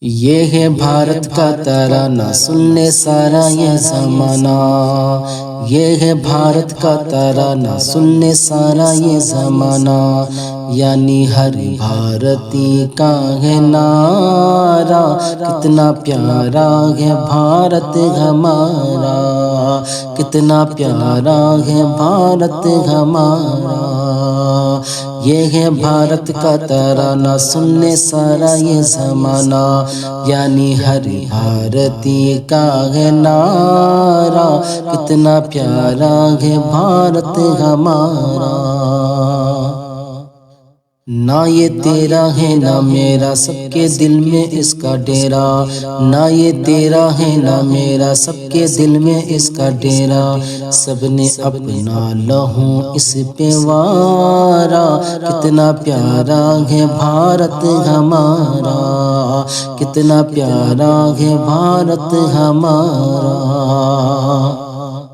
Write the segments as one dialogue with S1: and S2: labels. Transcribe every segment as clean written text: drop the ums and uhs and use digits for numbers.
S1: یہ ہے بھارت کا ترانہ، سن لے سارا یہ زمانہ۔ یہ ہے بھارت کا ترانہ، سن لے سارا یہ زمانہ۔ یعنی ہر بھارتی کا ہے نعرہ، کتنا پیارا ہے بھارت ہمارا، کتنا پیارا ہے بھارت ہمارا۔ یہ ہے بھارت کا ترانہ، سن لے سارا یہ زمانہ۔ یعنی ہر بھارتی کا ہے نعرہ، کتنا پیارا ہے بھارت ہمارا۔ نہ یہ تیرا ہے نہ میرا، سب کے دل میں اس کا ڈیرا۔ نہ یہ تیرا ہے نہ میرا، سب کے دل میں اس کا ڈیرا۔ سب نے اپنا لہو اس پہ وارا، کتنا پیارا ہے بھارت ہمارا، کتنا پیارا ہے بھارت ہمارا۔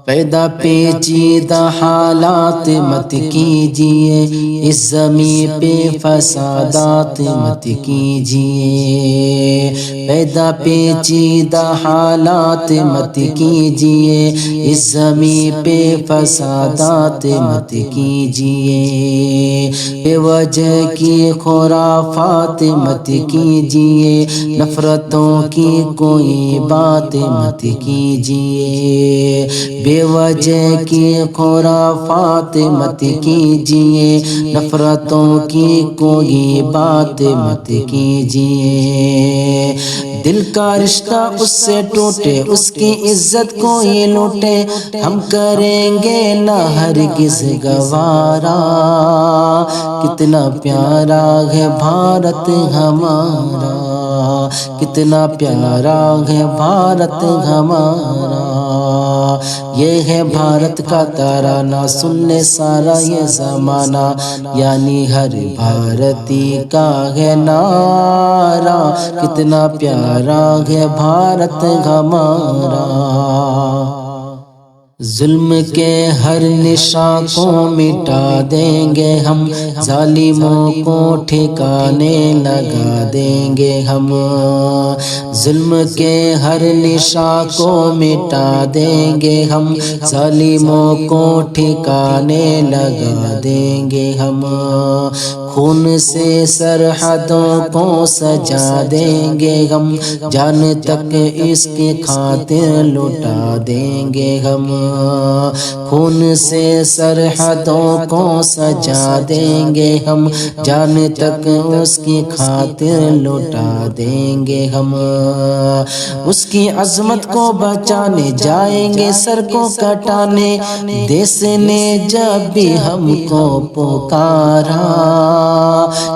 S1: پیدا پیچیدہ حالات مت کیجیے، اس زمین پہ فسادات مت کیجیے۔ پیدا پیچیدہ حالات مت کیجیے، اس زمین پہ فسادات مت کیجیے۔ بے وجہ کی خرافات مت کیجیے، نفرتوں کی کوئی بات مت کیجیے۔ بے وجہ کی خرافات مت کیجیے، نفرتوں کی کوئی بات مت کیجیے۔ دل کا رشتہ اس سے ٹوٹے، اس کی عزت کوئی لوٹے، ہم کریں گے نہ ہرگز گوارا۔ کتنا پیارا ہے بھارت ہمارا، کتنا پیارا ہے بھارت ہمارا۔ یہ ہے بھارت کا ترانہ، سن لے سارا یہ زمانہ۔ یعنی ہر بھارتی کا ہے نعرہ، کتنا پیارا ہے بھارت ہمارا۔ ظلم کے ہر نشان کو مٹا دیں گے ہم، ظالموں کو ٹھکانے لگا دیں گے ہم۔ ظلم کے ہر نشان کو مٹا دیں گے ہم، ظالموں کو ٹھکانے لگا دیں گے ہم۔ خون سے سرحدوں کو سجا دیں گے ہم، جان تک اس کی خاطر لٹا دیں گے ہم۔ خون سے سرحدوں کو سجا دیں گے ہم، جان تک اس کی خاطر لٹا دیں گے ہم۔ اس کی عظمت کو بچانے جائیں گے سر کو کٹانے، دیس نے جب بھی ہم کو پکارا۔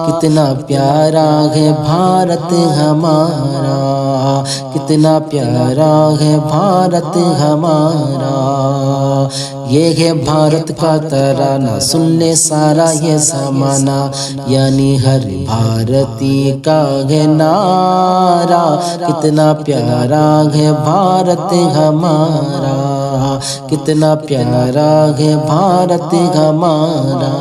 S1: کتنا پیارا ہے بھارت ہمارا، کتنا پیارا ہے بھارت ہمارا۔ یہ ہے بھارت کا ترانہ، سن لے سارا یہ زمانہ۔ یعنی ہر بھارتی کا ہے نعرہ، کتنا پیارا ہے بھارت ہمارا، کتنا پیارا ہے بھارت ہمارا۔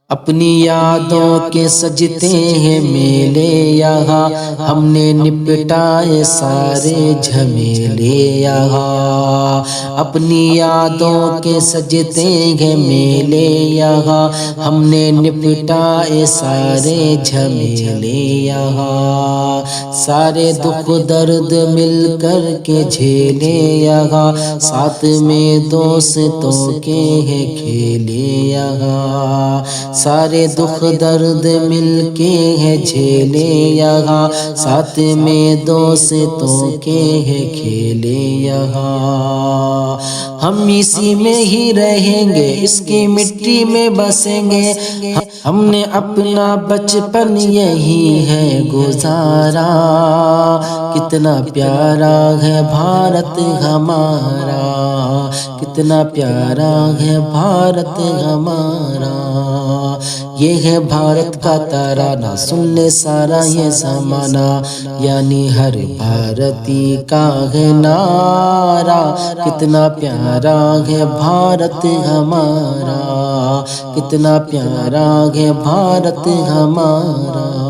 S1: اپنی یادوں کے سجتے ہیں میلے یہاں، ہم نے نپٹائے سارے جھمیلے یہاں۔ اپنی یادوں کے سجتے ہیں میلے یہاں، ہم نے نپٹائے سارے جھمیلے یہاں۔ سارے دکھ درد مل کر کے جھیلے یہاں، ساتھ میں دوستوں کے ہیں کھیلے یہاں۔ سارے دکھ درد مل کے ہیں جھیلے یہاں، ساتھ میں دوستوں کے ہیں کھیلے یہاں۔ ہم اسی میں ہی رہیں گے، اس کی مٹی میں بسیں گے، ہم نے اپنا بچپن یہی ہے گزارا۔ کتنا پیارا ہے بھارت ہمارا، کتنا پیارا ہے بھارت ہمارا۔ یہ ہے بھارت کا ترانہ، سن لے سارا یہ زمانہ۔ یعنی ہر بھارتی کا ہے نعرہ، کتنا پیارا ہے بھارت ہمارا، کتنا پیارا ہے بھارت ہمارا۔